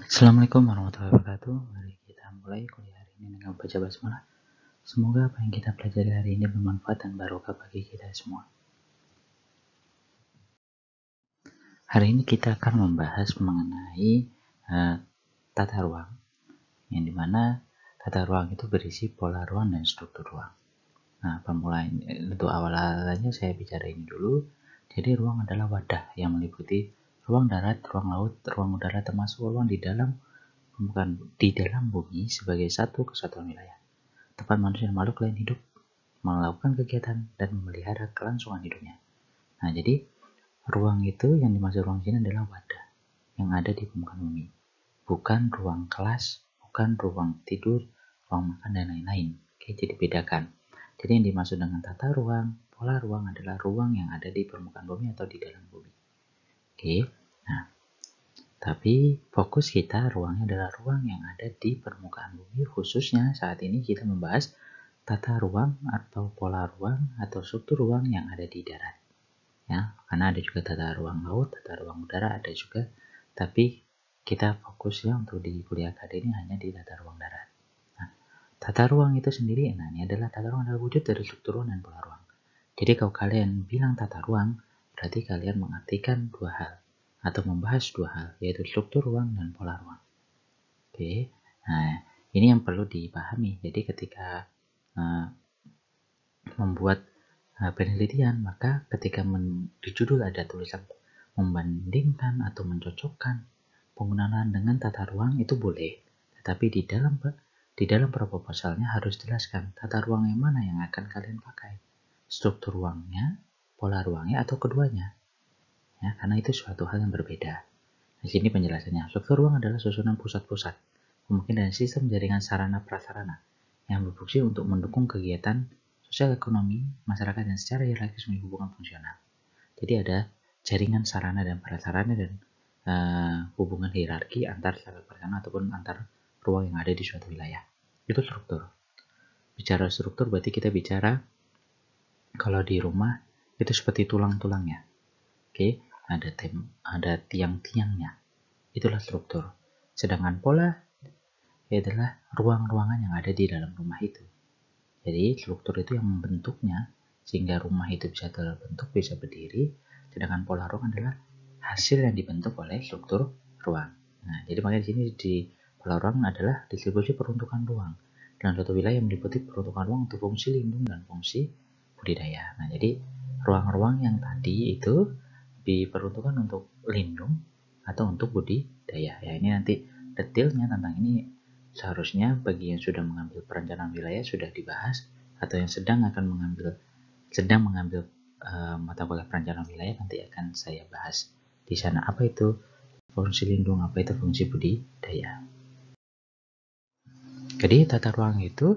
Assalamualaikum warahmatullahi wabarakatuh. Mari kita mulai kuliah hari ini dengan baca basmalah. Semoga apa yang kita pelajari hari ini bermanfaat dan barokah bagi kita semua. Hari ini kita akan membahas mengenai tata ruang, yang dimana tata ruang itu berisi pola ruang dan struktur ruang. Nah, untuk awalnya saya bicara ini dulu. Jadi ruang adalah wadah yang meliputi ruang darat, ruang laut, ruang udara, termasuk ruang di dalam bumi sebagai satu kesatuan wilayah. Tempat manusia dan makhluk lain hidup, melakukan kegiatan, dan memelihara kelangsungan hidupnya. Nah, jadi ruang itu yang dimaksud ruang sini adalah wadah yang ada di permukaan bumi. Bukan ruang kelas, bukan ruang tidur, ruang makan, dan lain-lain. Oke, jadi bedakan. Jadi yang dimaksud dengan tata ruang, pola ruang adalah ruang yang ada di permukaan bumi atau di dalam bumi. Oke, nah, tapi fokus kita ruangnya adalah ruang yang ada di permukaan bumi, khususnya saat ini kita membahas tata ruang atau pola ruang atau struktur ruang yang ada di darat. Ya, karena ada juga tata ruang laut, tata ruang udara ada juga, tapi kita fokusnya untuk di kuliah kali ini hanya di tata ruang darat. Nah, tata ruang itu sendiri, ini adalah tata ruang adalah wujud dari struktur ruang dan pola ruang. Jadi kalau kalian bilang tata ruang, berarti kalian mengartikan dua hal atau membahas dua hal, yaitu struktur ruang dan pola ruang. Oke, nah ini yang perlu dipahami. Jadi ketika membuat penelitian, maka ketika di judul ada tulisan membandingkan atau mencocokkan penggunaan dengan tata ruang itu boleh, tetapi di dalam proposalnya harus jelaskan tata ruang yang mana yang akan kalian pakai, struktur ruangnya, pola ruangnya, atau keduanya, ya, karena itu suatu hal yang berbeda. Di sini penjelasannya, struktur ruang adalah susunan pusat-pusat, kemungkinan sistem jaringan sarana prasarana yang berfungsi untuk mendukung kegiatan sosial ekonomi masyarakat dan secara hierarkis memiliki hubungan fungsional. Jadi ada jaringan sarana dan prasarana dan hubungan hierarki antar sarana prasarana ataupun antar ruang yang ada di suatu wilayah. Itu struktur. Bicara struktur berarti kita bicara kalau di rumah itu seperti tulang-tulangnya. Oke, ada tiang-tiangnya. Itulah struktur. Sedangkan pola adalah ruang-ruangan yang ada di dalam rumah itu. Jadi struktur itu yang membentuknya sehingga rumah itu bisa terbentuk, bisa berdiri. Sedangkan pola ruang adalah hasil yang dibentuk oleh struktur ruang. Nah, jadi makanya di sini di pola ruang adalah distribusi peruntukan ruang dalam suatu wilayah yang meliputi peruntukan ruang untuk fungsi lindung dan fungsi budidaya. Nah, jadi ruang-ruang yang tadi itu diperuntukkan untuk lindung atau untuk budidaya. Ya, ini nanti detailnya tentang ini seharusnya bagi yang sudah mengambil perencanaan wilayah sudah dibahas, atau yang sedang mengambil mata kuliah perencanaan wilayah nanti akan saya bahas di sana apa itu fungsi lindung, apa itu fungsi budidaya. Jadi tata ruang itu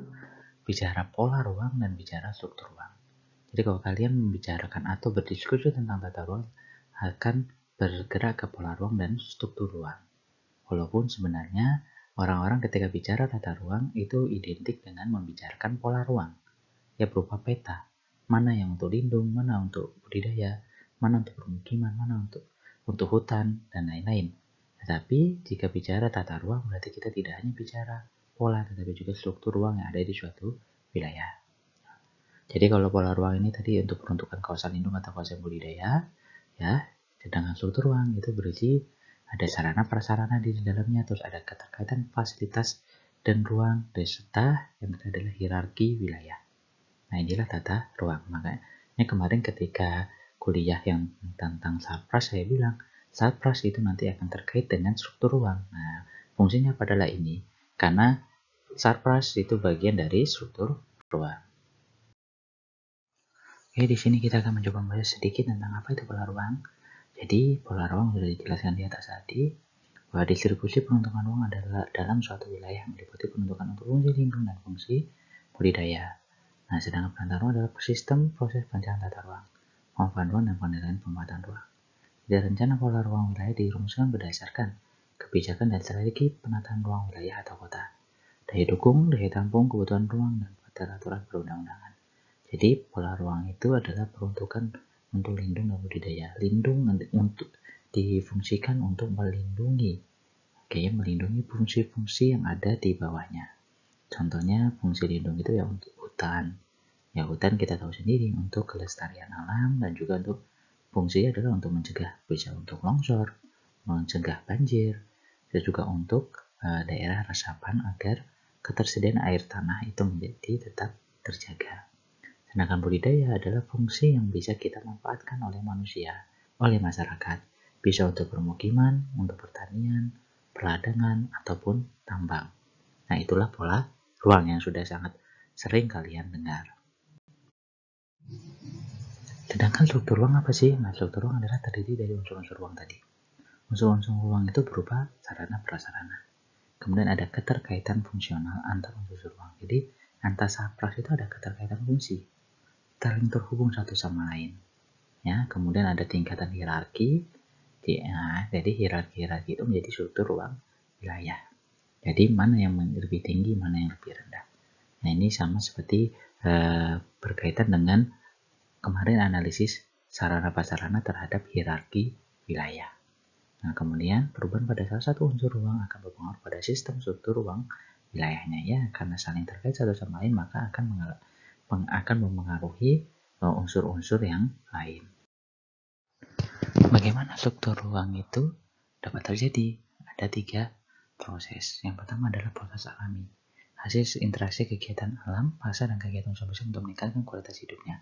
bicara pola ruang dan bicara struktur ruang. Jadi kalau kalian membicarakan atau berdiskusi tentang tata ruang akan bergerak ke pola ruang dan struktur ruang. Walaupun sebenarnya orang-orang ketika bicara tata ruang itu identik dengan membicarakan pola ruang. Ya berupa peta. Mana yang untuk lindung, mana untuk budidaya, mana untuk permukiman, mana untuk hutan, dan lain-lain. Tetapi jika bicara tata ruang berarti kita tidak hanya bicara pola, tetapi juga struktur ruang yang ada di suatu wilayah. Jadi kalau pola ruang ini tadi untuk peruntukan kawasan lindung atau kawasan budidaya, ya, sedangkan struktur ruang itu berisi ada sarana prasarana di dalamnya, terus ada keterkaitan fasilitas dan ruang, serta yang adalah hierarki wilayah. Nah, inilah tata ruang. Makanya kemarin ketika kuliah yang tentang Satpras saya bilang Satpras itu nanti akan terkait dengan struktur ruang. Nah, fungsinya adalah ini karena Satpras itu bagian dari struktur ruang. Oke, di sini kita akan mencoba membahas sedikit tentang apa itu pola ruang. Jadi, pola ruang sudah dijelaskan di atas tadi, bahwa distribusi peruntukan ruang adalah dalam suatu wilayah yang meliputi peruntukan untuk fungsi lindung dan fungsi budidaya. Nah, sedangkan penataan ruang adalah sistem proses perencanaan tata ruang, pemanfaatan ruang, dan pengendalian pemanfaatan ruang. Jadi, rencana pola ruang wilayah dirumuskan berdasarkan kebijakan dan strategi penataan ruang wilayah atau kota, daya dukung, daya tampung, kebutuhan ruang, dan peraturan perundang-undangan. Jadi pola ruang itu adalah peruntukan untuk lindung dan budidaya. Lindung untuk difungsikan untuk melindungi sebagai melindungi fungsi-fungsi yang ada di bawahnya. Contohnya fungsi lindung itu ya untuk hutan. Ya hutan kita tahu sendiri untuk kelestarian alam dan juga untuk fungsinya adalah untuk mencegah, bisa untuk longsor, mencegah banjir, dan juga untuk daerah resapan agar ketersediaan air tanah itu menjadi tetap terjaga. Sedangkan budidaya adalah fungsi yang bisa kita manfaatkan oleh manusia, oleh masyarakat, bisa untuk permukiman, untuk pertanian, perladangan, ataupun tambang. Nah, itulah pola ruang yang sudah sangat sering kalian dengar. Sedangkan struktur ruang apa sih? Nah, struktur ruang adalah terdiri dari unsur-unsur ruang tadi. Unsur-unsur ruang itu berupa sarana prasarana. Kemudian ada keterkaitan fungsional antar unsur ruang. Jadi, antar sapras itu ada keterkaitan fungsi, saling terhubung satu sama lain. Ya, kemudian ada tingkatan hierarki. Jadi hierarki itu menjadi struktur ruang wilayah. Jadi mana yang lebih tinggi, mana yang lebih rendah. Nah, ini sama seperti berkaitan dengan kemarin analisis sarana prasarana terhadap hierarki wilayah. Nah, kemudian perubahan pada salah satu unsur ruang akan berpengaruh pada sistem struktur ruang wilayahnya, ya, karena saling terkait satu sama lain maka akan mempengaruhi unsur-unsur yang lain. Bagaimana struktur ruang itu dapat terjadi? Ada 3 proses. Yang pertama adalah proses alami. Hasil interaksi kegiatan alam, fase dan kegiatan unsur untuk meningkatkan kualitas hidupnya.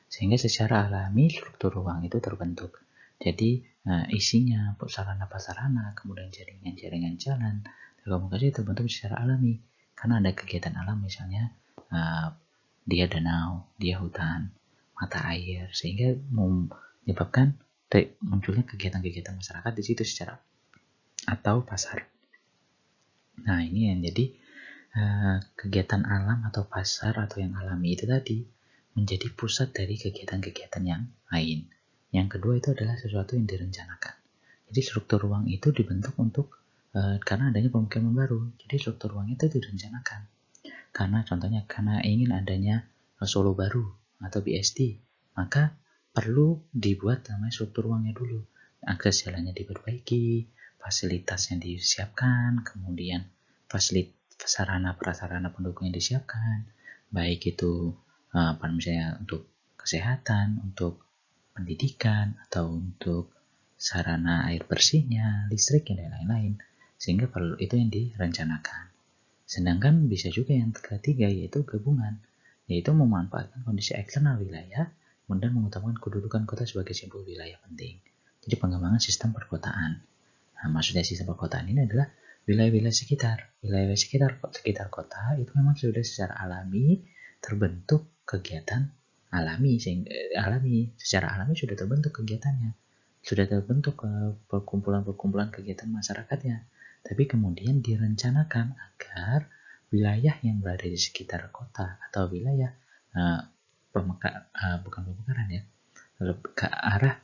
Sehingga secara alami struktur ruang itu terbentuk. Jadi isinya, sarana prasarana, kemudian jaringan-jaringan jalan, komunikasi terbentuk secara alami. Karena ada kegiatan alam, misalnya dia danau, dia hutan, mata air, sehingga menyebabkan munculnya kegiatan-kegiatan masyarakat di situ secara atau pasar. Nah, ini yang jadi kegiatan alam atau pasar atau yang alami itu tadi menjadi pusat dari kegiatan-kegiatan yang lain. Yang kedua itu adalah sesuatu yang direncanakan. Jadi struktur ruang itu dibentuk untuk karena adanya pemukiman baru. Jadi struktur ruang itu direncanakan. Karena contohnya karena ingin adanya Solo baru atau BSD, maka perlu dibuat namanya struktur ruangnya dulu. Akses jalannya diperbaiki, fasilitasnya disiapkan, kemudian sarana prasarana pendukungnya disiapkan, baik itu misalnya untuk kesehatan, untuk pendidikan, atau untuk sarana air bersihnya, listrik, dan lain-lain. Sehingga perlu itu yang direncanakan. Sedangkan bisa juga yang ketiga, yaitu gabungan, yaitu memanfaatkan kondisi eksternal wilayah dan mengutamakan kedudukan kota sebagai simbol wilayah penting. Jadi pengembangan sistem perkotaan. Nah, maksudnya sistem perkotaan ini adalah wilayah-wilayah sekitar. Wilayah sekitar kota itu memang sudah secara alami terbentuk kegiatan secara alami sudah terbentuk kegiatannya, sudah terbentuk perkumpulan-perkumpulan kegiatan masyarakatnya. Tapi kemudian direncanakan agar wilayah yang berada di sekitar kota atau wilayah bukan pemekaran ya, ke arah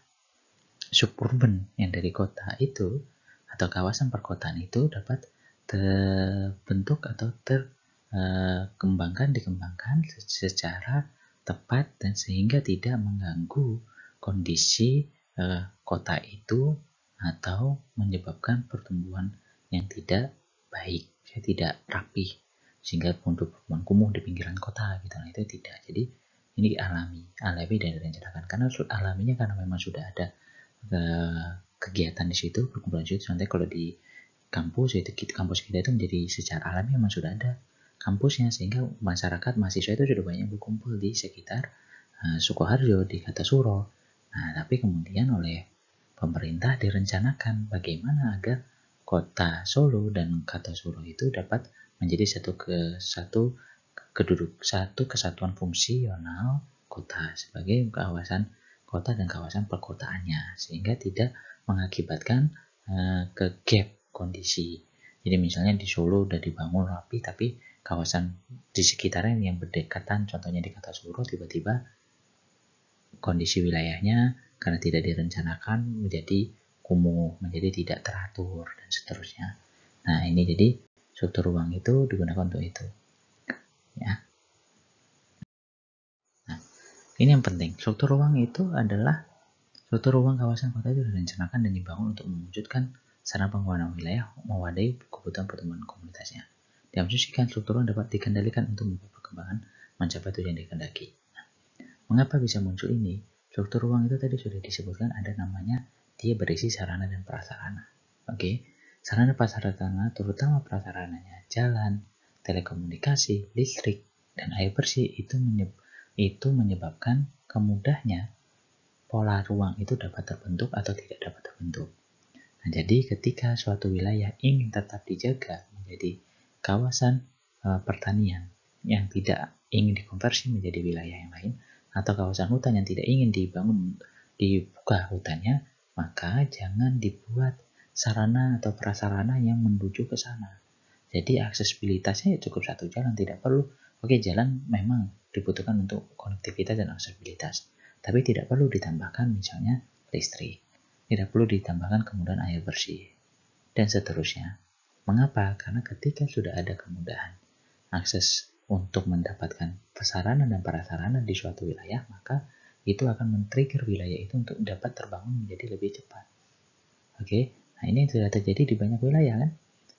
suburban yang dari kota itu atau kawasan perkotaan itu dapat terbentuk atau dikembangkan secara tepat dan sehingga tidak mengganggu kondisi kota itu atau menyebabkan pertumbuhan yang tidak baik, tidak rapih, sehingga untuk pertumbuhan kumuh di pinggiran kota gitu. Nah, itu tidak. Jadi ini alami dan direncanakan. Karena alaminya karena memang sudah ada kegiatan di situ, perkumpulan di situ. Nanti kalau di kampus kita itu menjadi secara alami memang sudah ada kampusnya, sehingga masyarakat mahasiswa itu sudah banyak berkumpul di sekitar Sukoharjo, di Kartasuro. Nah, tapi kemudian oleh pemerintah direncanakan bagaimana agar kota Solo dan Kartasuro itu dapat menjadi satu kesatuan fungsional kota sebagai kawasan kota dan kawasan perkotaannya, sehingga tidak mengakibatkan ke gap kondisi. Jadi misalnya di Solo udah dibangun rapi, tapi kawasan di sekitarnya yang berdekatan, contohnya di Kartasuro, tiba-tiba kondisi wilayahnya karena tidak direncanakan menjadi kumuh, menjadi tidak teratur, dan seterusnya. Nah, ini jadi struktur ruang itu digunakan untuk itu. Ya. Nah, ini yang penting. Struktur ruang itu adalah struktur ruang kawasan kota itu direncanakan dan dibangun untuk mewujudkan sarana pengembangan wilayah mewadahi kebutuhan pertumbuhan komunitasnya. Diasumsikan struktur ruang dapat dikendalikan untuk perkembangan mencapai tujuan yang dikehendaki. Mengapa bisa muncul ini? Struktur ruang itu tadi sudah disebutkan ada namanya dia berisi sarana dan prasarana. Oke, sarana prasarana terutama prasarananya jalan, telekomunikasi, listrik, dan air bersih itu menyebabkan kemudahnya pola ruang itu dapat terbentuk atau tidak dapat terbentuk. Nah, jadi ketika suatu wilayah ingin tetap dijaga menjadi kawasan pertanian yang tidak ingin dikonversi menjadi wilayah yang lain, atau kawasan hutan yang tidak ingin dibuka hutannya, maka jangan dibuat sarana atau prasarana yang menuju ke sana. Jadi aksesibilitasnya cukup satu jalan, tidak perlu. Oke, jalan memang dibutuhkan untuk konektivitas dan aksesibilitas, tapi tidak perlu ditambahkan misalnya listrik, tidak perlu ditambahkan kemudahan air bersih, dan seterusnya. Mengapa? Karena ketika sudah ada kemudahan akses untuk mendapatkan sarana dan prasarana di suatu wilayah, maka itu akan men-trigger wilayah itu untuk dapat terbangun menjadi lebih cepat. Oke, nah ini yang sudah terjadi di banyak wilayah kan?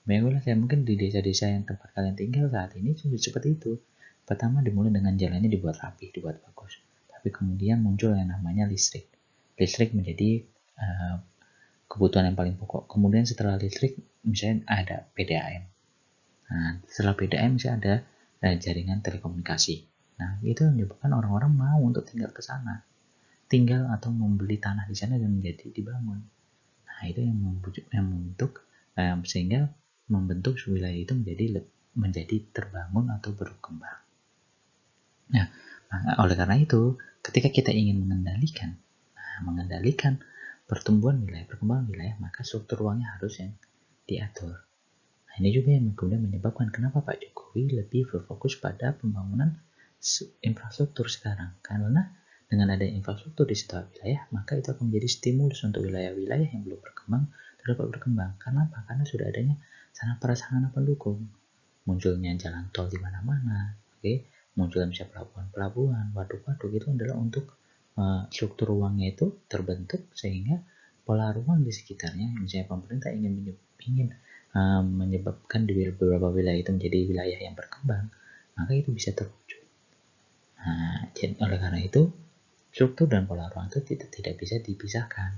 Banyak wilayah mungkin di desa-desa yang tempat kalian tinggal saat ini sudah seperti itu. Pertama dimulai dengan jalannya dibuat rapi, dibuat bagus. Tapi kemudian muncul yang namanya listrik. Listrik menjadi kebutuhan yang paling pokok. Kemudian setelah listrik misalnya ada PDAM. Nah, setelah PDAM misalnya ada jaringan telekomunikasi. Nah, itu yang menyebabkan orang-orang mau untuk tinggal ke sana. Tinggal atau membeli tanah di sana dan menjadi dibangun. Nah, itu yang membentuk sehingga membentuk wilayah itu menjadi terbangun atau berkembang. Nah, oleh karena itu, ketika kita ingin mengendalikan pertumbuhan wilayah, perkembangan wilayah, maka struktur ruangnya harus yang diatur. Nah, ini juga yang kemudian menyebabkan kenapa Pak Jokowi lebih berfokus pada pembangunan infrastruktur sekarang. Karena dengan adanya infrastruktur di setiap wilayah, maka itu akan menjadi stimulus untuk wilayah-wilayah yang belum berkembang dapat berkembang. Kenapa? Karena sudah adanya sarana-prasarana pendukung. Munculnya jalan tol di mana-mana, munculnya misalnya pelabuhan-pelabuhan, waduk-waduk, itu adalah untuk struktur ruangnya itu terbentuk sehingga pola ruang di sekitarnya, misalnya pemerintah ingin menyebabkan di beberapa wilayah itu menjadi wilayah yang berkembang, maka itu bisa terwujud. Nah, jadi oleh karena itu struktur dan pola ruang itu tidak bisa dipisahkan.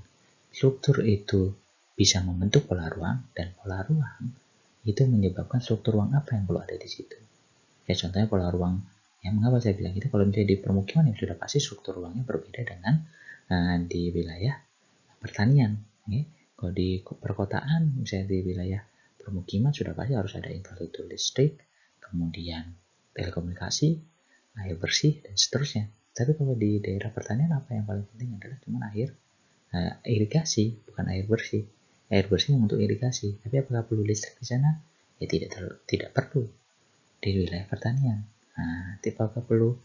Struktur itu bisa membentuk pola ruang, dan pola ruang itu menyebabkan struktur ruang apa yang perlu ada di situ. Ya, contohnya pola ruang. Ya, mengapa saya bilang itu? Kalau misalnya di permukiman yang sudah pasti struktur ruangnya berbeda dengan di wilayah pertanian. Ya. Kalau di perkotaan, misalnya di wilayah permukiman sudah pasti harus ada infrastruktur listrik, kemudian telekomunikasi, air bersih, dan seterusnya. Tapi kalau di daerah pertanian apa yang paling penting adalah cuma air irigasi, bukan air bersih. Air bersih untuk irigasi. Tapi apakah perlu listrik di sana? Ya tidak perlu di wilayah pertanian. Nah, apakah perlu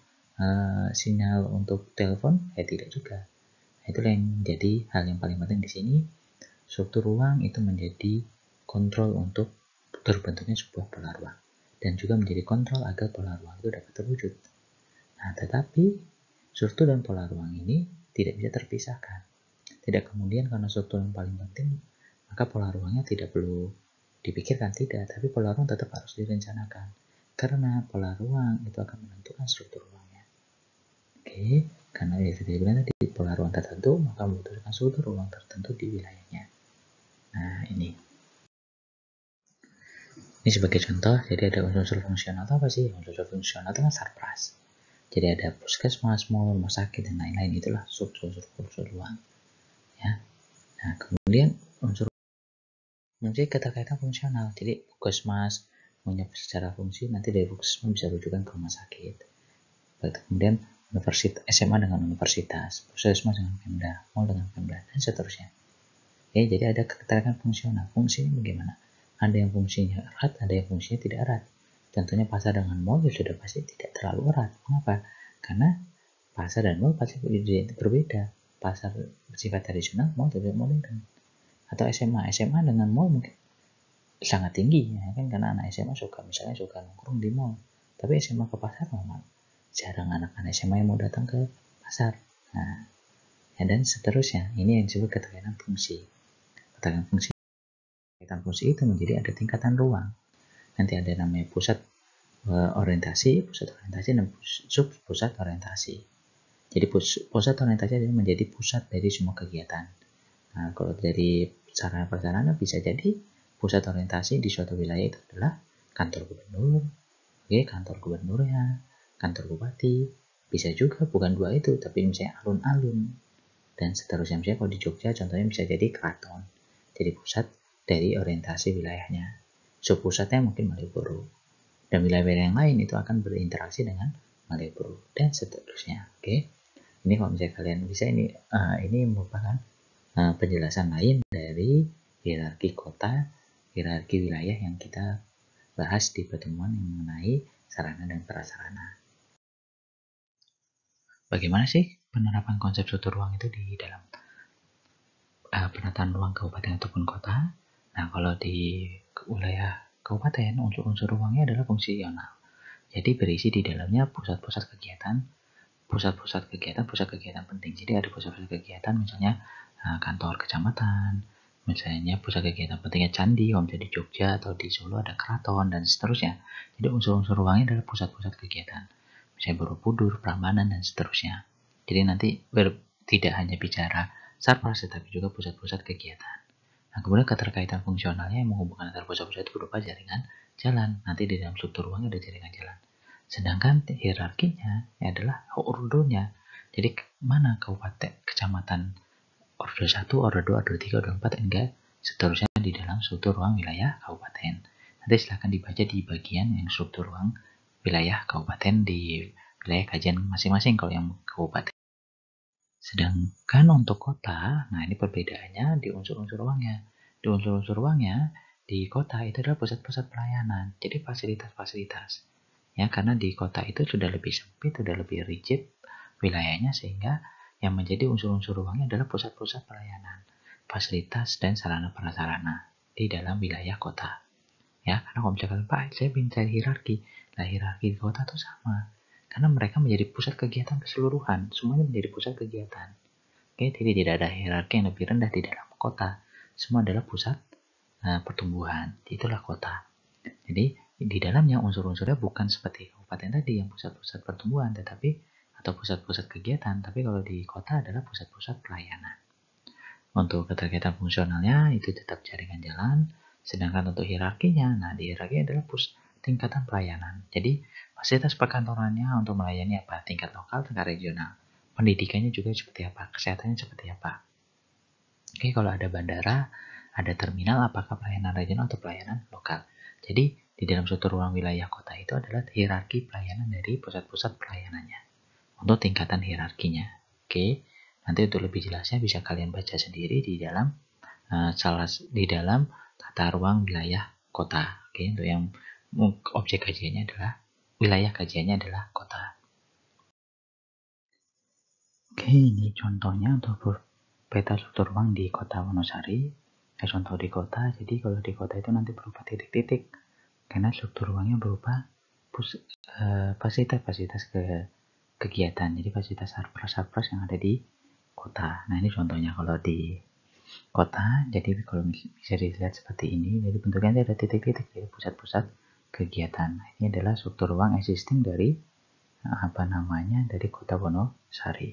sinyal untuk telepon? Ya tidak juga. Nah, itulah yang menjadi hal yang paling penting di sini. Struktur ruang itu menjadi kontrol untuk terbentuknya sebuah pola ruang, dan juga menjadi kontrol agar pola ruang itu dapat terwujud. Nah, tetapi struktur dan pola ruang ini tidak bisa terpisahkan. Tidak kemudian karena struktur yang paling penting, maka pola ruangnya tidak perlu dipikirkan, tidak. Tapi pola ruang tetap harus direncanakan. Karena pola ruang itu akan menentukan struktur ruangnya. Oke, karena ya seperti bilang tadi, pola ruang tertentu maka membutuhkan struktur ruang tertentu di wilayahnya. Nah, ini sebagai contoh, jadi ada unsur fungsional. Apa sih unsur fungsional? Itu kan sarpras. Jadi ada puskesmas, mall, rumah sakit, dan lain-lain. Itulah unsur ruang. Ya. Nah, kemudian unsur keterkaitan fungsional. Jadi puskesmas punya secara fungsi, nanti dari puskesmas bisa rujukan ke rumah sakit. Kemudian SMA dengan universitas, puskesmas dengan Pemda, mall dengan Pemda, dan seterusnya. Oke, jadi ada keterkaitan fungsional. Fungsinya bagaimana? Ada yang fungsinya erat, ada yang fungsinya tidak erat. Contohnya pasar dengan mall ya sudah pasti tidak terlalu erat. Mengapa? Karena pasar dan mall pasti berbeda. Pasar bersifat tradisional, mall tidak modern. Atau SMA dengan mall mungkin sangat tinggi, ya kan? Karena anak SMA suka nongkrong di mall. Tapi SMA ke pasar memang jarang anak-anak SMA yang mau datang ke pasar. Nah, ya, dan seterusnya. Ini yang disebut keterkaitan fungsi. Keterkaitan fungsi Keterkaitan fungsi itu menjadi ada tingkatan ruang. Nanti ada namanya pusat orientasi, dan sub pusat orientasi. Jadi pusat orientasi menjadi pusat dari semua kegiatan. Nah, kalau dari sarana prasarana bisa jadi pusat orientasi di suatu wilayah itu adalah kantor gubernur, kantor gubernurnya, kantor bupati. Bisa juga bukan dua itu, tapi misalnya alun-alun dan seterusnya. Misalnya kalau di Jogja contohnya bisa jadi keraton. Jadi pusat dari orientasi wilayahnya. Subpusatnya mungkin Malioboro. Dan wilayah-wilayah yang lain itu akan berinteraksi dengan Malioboro dan seterusnya. Oke. Ini kalau misalnya kalian bisa ini merupakan penjelasan lain dari hierarki kota, hierarki wilayah yang kita bahas di pertemuan yang mengenai sarana dan prasarana. Bagaimana sih penerapan konsep struktur ruang itu di dalam penataan ruang kabupaten ataupun kota? Nah, kalau di wilayah kabupaten, unsur-unsur ruangnya adalah fungsional. Jadi berisi di dalamnya pusat-pusat kegiatan, pusat kegiatan penting. Jadi ada pusat-pusat kegiatan, misalnya kantor kecamatan, misalnya pusat kegiatan pentingnya candi, kalau misalnya di Jogja atau di Solo ada keraton dan seterusnya. Jadi unsur-unsur ruangnya adalah pusat-pusat kegiatan, misalnya Borobudur, Prambanan dan seterusnya. Jadi nanti tidak hanya bicara sarpras, tetapi juga pusat-pusat kegiatan. Nah, kemudian keterkaitan fungsionalnya yang menghubungkan antara pusat-pusat itu berupa jaringan jalan. Nanti di dalam struktur ruang ada jaringan jalan. Sedangkan hierarkinya adalah ordonya. Jadi mana kabupaten, kecamatan, ordo 1, ordo 2, ordo 3, ordo 4, enggak. Seterusnya di dalam struktur ruang wilayah kabupaten. Nanti silahkan dibaca di bagian yang struktur ruang wilayah kabupaten di wilayah kajian masing-masing kalau yang kabupaten. Sedangkan untuk kota, nah ini perbedaannya di unsur-unsur ruangnya. Di unsur-unsur ruangnya, di kota itu adalah pusat-pusat pelayanan. Jadi fasilitas-fasilitas. Ya, karena di kota itu sudah lebih sempit, sudah lebih rigid wilayahnya, sehingga yang menjadi unsur-unsur ruangnya adalah pusat-pusat pelayanan, fasilitas dan sarana prasarana di dalam wilayah kota. Ya, karena kalau misalkan Pak, saya bicara hierarki. Nah, hierarki di kota itu sama. Karena mereka menjadi pusat kegiatan keseluruhan, semuanya menjadi pusat kegiatan. Oke, jadi tidak ada hierarki yang lebih rendah di dalam kota. Semua adalah pusat pertumbuhan. Itulah kota. Jadi di dalamnya unsur-unsurnya bukan seperti kabupaten tadi yang pusat-pusat pertumbuhan, tetapi atau pusat-pusat kegiatan. Tapi kalau di kota adalah pusat-pusat pelayanan. Untuk keterkaitan fungsionalnya itu tetap jaringan jalan. Sedangkan untuk hierarkinya, nah di hierarki adalah tingkatan pelayanan. Jadi fasilitas perkantorannya untuk melayani apa? Tingkat lokal, tingkat regional. Pendidikannya juga seperti apa? Kesehatannya seperti apa? Oke, kalau ada bandara, ada terminal, apakah pelayanan regional atau pelayanan lokal? Jadi di dalam suatu ruang wilayah kota itu adalah hierarki pelayanan dari pusat-pusat pelayanannya untuk tingkatan hierarkinya. Oke, nanti untuk lebih jelasnya bisa kalian baca sendiri di dalam di dalam tata ruang wilayah kota. Oke, untuk yang objek kajiannya adalah wilayah kajiannya adalah kota. Oke, ini contohnya untuk peta struktur ruang di kota Wonosari. Contoh di kota, jadi kalau di kota itu nanti berupa titik-titik karena struktur ruangnya berupa fasilitas-fasilitas kegiatan. Jadi fasilitas sarpras yang ada di kota. Nah, ini contohnya kalau di kota, jadi kalau bisa dilihat seperti ini, jadi bentuknya ada titik-titik, jadi pusat-pusat kegiatan. Nah, ini adalah struktur ruang existing dari dari kota Wonosari.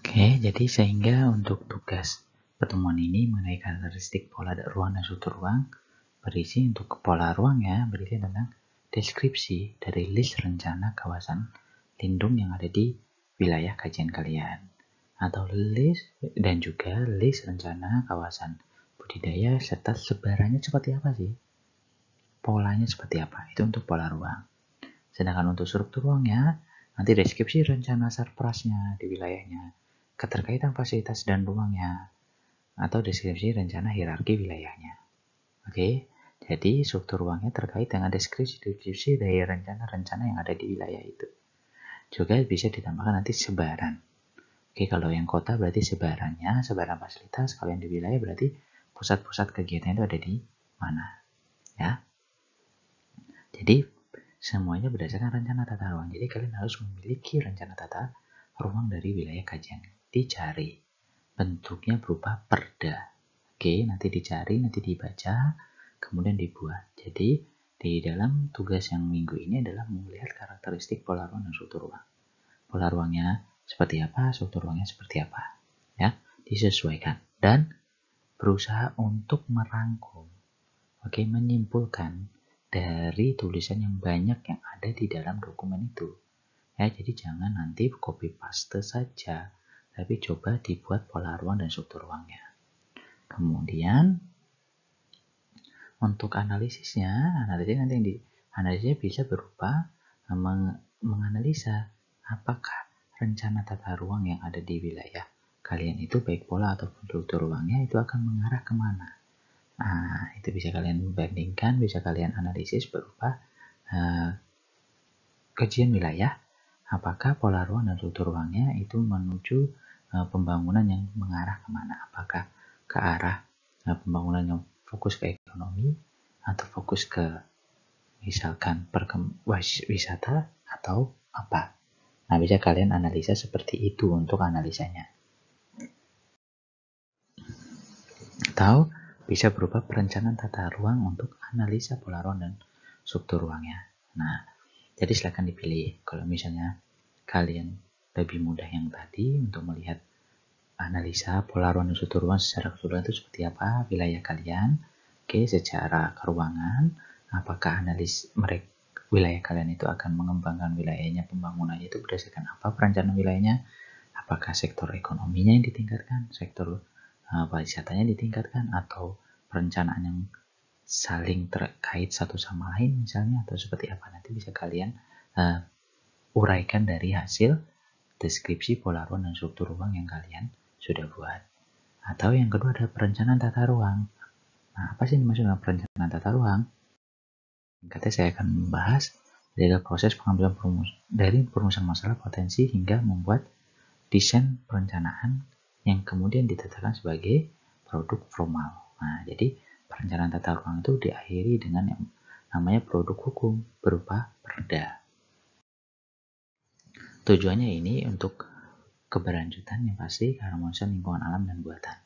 Oke, jadi sehingga untuk tugas pertemuan ini mengenai karakteristik pola ruang dan struktur ruang berisi untuk pola ruang ya, berisi tentang deskripsi dari list rencana kawasan lindung yang ada di wilayah kajian kalian, atau list dan juga list rencana kawasan budidaya serta sebarannya seperti apa sih, polanya seperti apa, itu untuk pola ruang. Sedangkan untuk struktur ruangnya nanti deskripsi rencana sarprasnya di wilayahnya, keterkaitan fasilitas dan ruangnya, atau deskripsi rencana hierarki wilayahnya. Oke, jadi struktur ruangnya terkait dengan deskripsi dari rencana-rencana yang ada di wilayah itu. Juga bisa ditambahkan nanti sebaran. Oke, kalau yang kota berarti sebarannya, sebaran fasilitas. Kalau yang di wilayah berarti pusat-pusat kegiatan itu ada di mana. Ya. Jadi semuanya berdasarkan rencana tata ruang. Jadi kalian harus memiliki rencana tata ruang dari wilayah kajian. Dicari. Bentuknya berupa perda. Oke, nanti dicari, nanti dibaca, kemudian dibuat. Jadi di dalam tugas yang minggu ini adalah melihat karakteristik pola ruang dan struktur ruang. Pola ruangnya seperti apa, struktur ruangnya seperti apa. Ya, disesuaikan dan berusaha untuk merangkum, oke, menyimpulkan dari tulisan yang banyak yang ada di dalam dokumen itu. Ya, jadi jangan nanti copy paste saja, tapi coba dibuat pola ruang dan struktur ruangnya. Kemudian untuk analisisnya bisa berupa menganalisa apakah rencana tata ruang yang ada di wilayah kalian itu baik pola ataupun struktur ruangnya itu akan mengarah kemana. Nah, itu bisa kalian bandingkan, bisa kalian analisis berupa kajian wilayah, apakah pola ruang dan struktur ruangnya itu menuju pembangunan yang mengarah kemana, apakah ke arah pembangunan yang fokus ke ekonomi atau fokus ke misalkan wisata atau apa. Nah, bisa kalian analisa seperti itu untuk analisanya. Atau bisa berupa perencanaan tata ruang untuk analisa pola ruang dan struktur ruangnya. Nah, jadi silakan dipilih. Kalau misalnya kalian lebih mudah yang tadi untuk melihat analisa pola ruang dan struktur ruang secara keseluruhan itu seperti apa wilayah kalian. Oke, secara keruangan, apakah wilayah kalian itu akan mengembangkan wilayahnya, pembangunannya itu berdasarkan apa perencanaan wilayahnya, apakah sektor ekonominya yang ditingkatkan, sektor wisatanya ditingkatkan, atau perencanaan yang saling terkait satu sama lain misalnya, atau seperti apa. Nanti bisa kalian uraikan dari hasil deskripsi pola ruang dan struktur ruang yang kalian sudah buat. Atau yang kedua ada perencanaan tata ruang. Nah, apa sih dimaksud dengan perencanaan tata ruang? Singkatnya saya akan membahas dari proses pengambilan dari perumusan masalah potensi hingga membuat desain perencanaan yang kemudian ditetapkan sebagai produk formal. Nah, jadi perencanaan tata ruang itu diakhiri dengan yang namanya produk hukum berupa perda. Tujuannya ini untuk keberlanjutan yang pasti keharmonisan lingkungan alam dan buatan.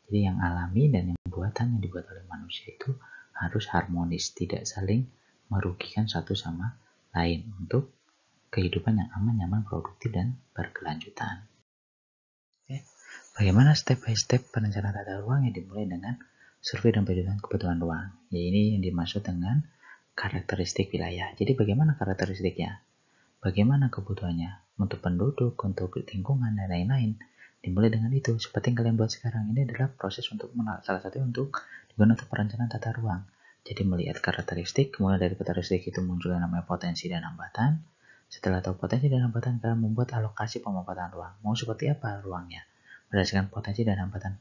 Jadi yang alami dan yang buatan yang dibuat oleh manusia itu harus harmonis, tidak saling merugikan satu sama lain untuk kehidupan yang aman, nyaman, produktif, dan berkelanjutan. Oke. Bagaimana step by step perencanaan tata ruang yang dimulai dengan survei dan perhitungan kebutuhan ruang. Ya, ini yang dimaksud dengan karakteristik wilayah. Jadi bagaimana karakteristiknya? Bagaimana kebutuhannya untuk penduduk, untuk lingkungan, dan lain-lain. Dimulai dengan itu, seperti yang kalian buat sekarang. Ini adalah proses untuk salah satu untuk digunakan untuk perencanaan tata ruang. Jadi melihat karakteristik, kemudian dari karakteristik itu muncul yang namanya potensi dan hambatan. Setelah tahu potensi dan hambatan, kalian membuat alokasi pemanfaatan ruang. Mau seperti apa ruangnya? Berdasarkan potensi dan hambatan,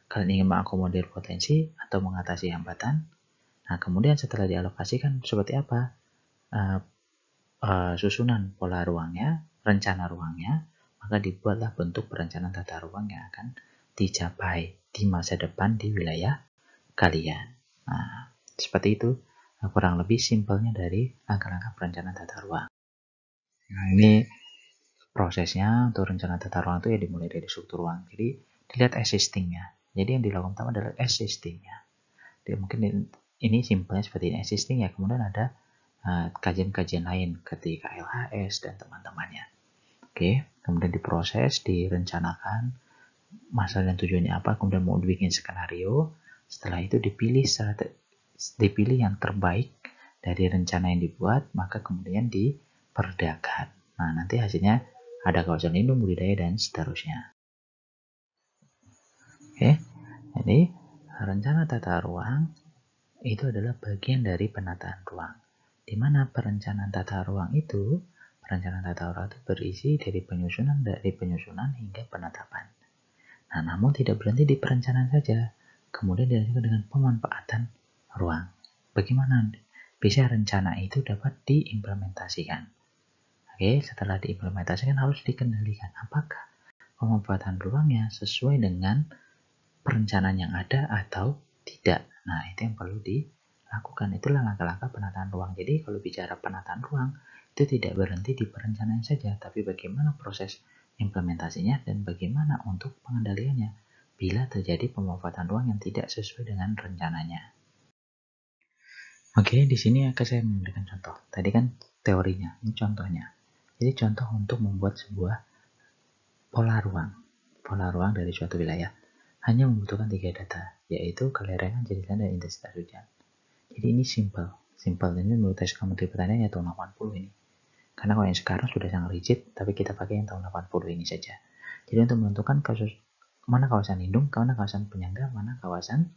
kalian ingin mengakomodir potensi atau mengatasi hambatan. Nah, kemudian setelah dialokasikan seperti apa? Susunan pola ruangnya, rencana ruangnya, maka dibuatlah bentuk perencanaan tata ruang yang akan dicapai di masa depan di wilayah kalian. Nah, seperti itu kurang lebih simpelnya dari langkah-langkah perencanaan tata ruang. Nah, ini prosesnya untuk rencana tata ruang itu ya dimulai dari struktur ruang. Jadi dilihat existing-nya. Jadi yang dilakukan pertama adalah existing-nya. Jadi mungkin ini simpelnya seperti ini, existing ya. Kemudian ada kajian-kajian lain ketika LHS dan teman-temannya. Oke, kemudian diproses, direncanakan masalah dan tujuannya apa, kemudian mau dibikin skenario. Setelah itu dipilih yang terbaik dari rencana yang dibuat, maka kemudian diperdakan. Nah, nanti hasilnya ada kawasan lindung, budidaya, dan seterusnya. Oke, jadi rencana tata ruang itu adalah bagian dari penataan ruang. Di mana perencanaan tata ruang itu berisi dari penyusunan hingga penetapan. Nah, namun tidak berhenti di perencanaan saja, kemudian dilanjutkan dengan pemanfaatan ruang. Bagaimana bisa rencana itu dapat diimplementasikan? Oke, setelah diimplementasikan harus dikendalikan apakah pemanfaatan ruangnya sesuai dengan perencanaan yang ada atau tidak. Nah, itu yang perlu dilakukan. Itulah langkah-langkah penataan ruang. Jadi kalau bicara penataan ruang, itu tidak berhenti di perencanaan saja, tapi bagaimana proses implementasinya dan bagaimana untuk pengendaliannya. bila terjadi pemanfaatan ruang yang tidak sesuai dengan rencananya. Oke, di sini akan saya memberikan contoh. Tadi kan teorinya, ini contohnya. Jadi contoh untuk membuat sebuah pola ruang dari suatu wilayah hanya membutuhkan 3 data, yaitu kelerengan, jeritan, dan intensitas hujan. Jadi ini simple ini menurut SK Menteri Pertanian ya tahun 80 ini. Karena kalau yang sekarang sudah sangat rigid, tapi kita pakai yang tahun 80 ini saja. Jadi untuk menentukan mana kawasan lindung, mana kawasan penyangga, mana kawasan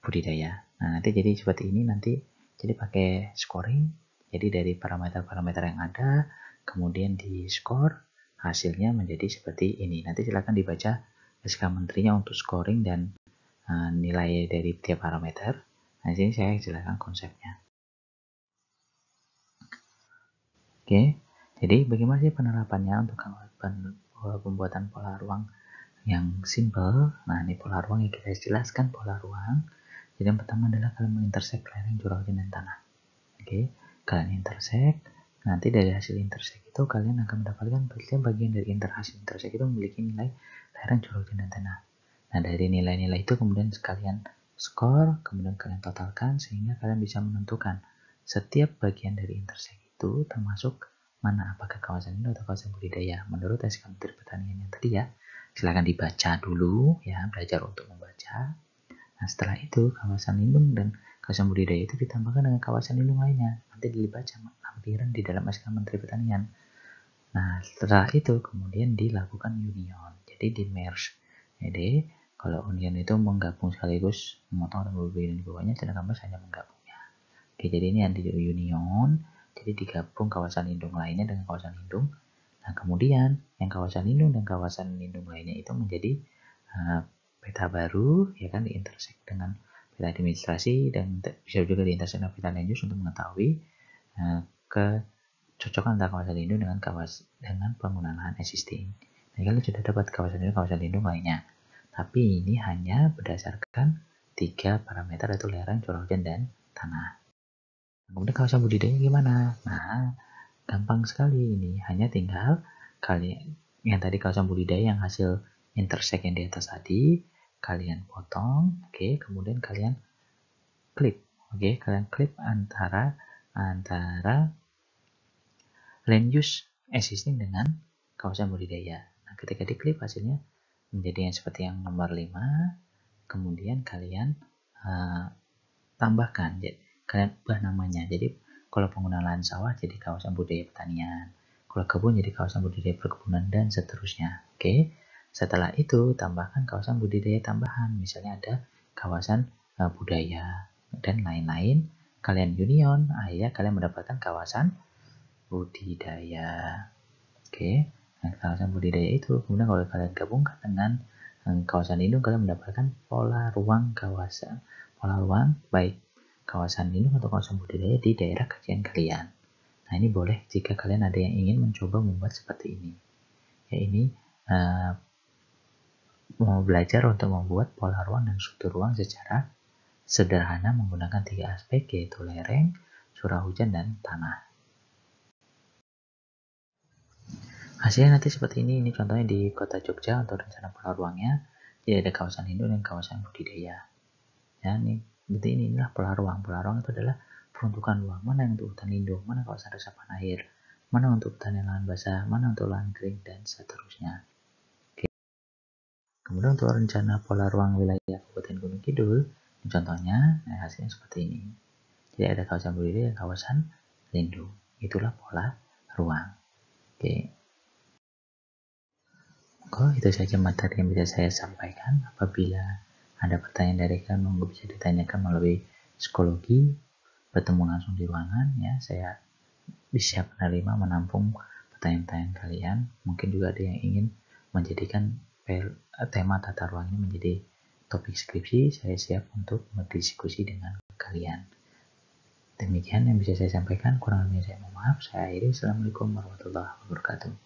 budidaya. Nah, nanti jadi seperti ini nanti. Jadi pakai scoring. Jadi dari parameter-parameter yang ada, kemudian di skor, hasilnya menjadi seperti ini. Nanti silakan dibaca SK Menterinya untuk scoring dan nilai dari tiap parameter. Nah, di sini saya jelaskan konsepnya. Oke, jadi bagaimana sih penerapannya untuk pembuatan pola ruang yang simple? Nah, ini pola ruang yang kita jelaskan pola ruang. Jadi yang pertama adalah kalian mengintersek lereng, curah hujan, dan tanah. Oke, kalian intersek. Nanti dari hasil intersek itu kalian akan mendapatkan bagian dari hasil intersek itu memiliki nilai lereng, curah hujan, dan tanah. Nah, dari nilai-nilai itu kemudian sekalian skor, kemudian kalian totalkan sehingga kalian bisa menentukan setiap bagian dari intersek itu termasuk mana, apakah kawasan lindung atau kawasan budidaya menurut SK Menteri Pertanian yang tadi ya. Silakan dibaca dulu ya, belajar untuk membaca. Nah, setelah itu kawasan lindung dan kawasan budidaya itu ditambahkan dengan kawasan lindung lainnya. Nanti dibaca lampiran di dalam SK Menteri Pertanian. Nah, setelah itu kemudian dilakukan union. Jadi di merge. Jadi kalau union itu menggabung sekaligus memotong dan berbagian di bawahnya, sedangkan merge hanya menggabungnya. Oke, jadi ini yang di union. Jadi digabung kawasan lindung lainnya dengan kawasan lindung. Nah, kemudian yang kawasan lindung dan kawasan lindung lainnya itu menjadi peta baru, ya kan, diintersek dengan peta administrasi dan bisa juga diintersek dengan peta land use untuk mengetahui kecocokan antara kawasan lindung dengan penggunaan lahan existing. Nah, kalian sudah dapat kawasan lindung lainnya. Tapi ini hanya berdasarkan 3 parameter yaitu lereng, curah hujan, dan tanah. Kemudian kawasan budidaya gimana? Nah, gampang sekali ini. Hanya tinggal kalian yang tadi kawasan budidaya yang hasil intersek yang di atas tadi, kalian potong, oke, kemudian kalian klip, oke, kalian klip antara land use existing dengan kawasan budidaya. Nah, ketika diklip hasilnya menjadi yang seperti yang nomor 5, kemudian kalian tambahkan, kalian ubah namanya. Jadi kalau penggunaan lahan sawah jadi kawasan budidaya pertanian, kalau kebun jadi kawasan budidaya perkebunan, dan seterusnya. Oke, setelah itu tambahkan kawasan budidaya tambahan, misalnya ada kawasan budaya dan lain-lain. Kalian union, akhirnya kalian mendapatkan kawasan budidaya. Oke, nah kawasan budidaya itu kemudian kalau kalian gabungkan dengan kawasan lindung, kalian mendapatkan pola ruang baik kawasan lindung atau kawasan budidaya di daerah kajian kalian. Nah, ini boleh jika kalian ada yang ingin mencoba membuat seperti ini. Ya, ini mau belajar untuk membuat pola ruang dan struktur ruang secara sederhana menggunakan 3 aspek, yaitu lereng, curah hujan, dan tanah. Hasilnya nanti seperti ini contohnya di Kota Jogja untuk rencana pola ruangnya. Jadi ada kawasan lindung dan kawasan budidaya. Ya, inilah pola ruang. Pola ruang itu adalah peruntukan ruang, mana yang untuk hutan lindung, mana kawasan resapan air, mana untuk hutan yang lahan basah, mana untuk lahan kering, dan seterusnya. Oke. Kemudian untuk rencana pola ruang wilayah Kabupaten Gunung Kidul, contohnya hasilnya seperti ini. Jadi ada kawasan budidaya dan kawasan lindung. Itulah pola ruang. Oke. Itu saja materi yang bisa saya sampaikan. Apabila ada pertanyaan dari kalian, bisa ditanyakan melalui psikologi, bertemu langsung di ruangan, ya, saya bisa menerima, menampung pertanyaan-pertanyaan kalian. Mungkin juga ada yang ingin menjadikan tema tata ruang ini menjadi topik skripsi, saya siap untuk berdiskusi dengan kalian. Demikian yang bisa saya sampaikan, kurang lebihnya saya mohon maaf. Saya akhiri. Assalamualaikum warahmatullahi wabarakatuh.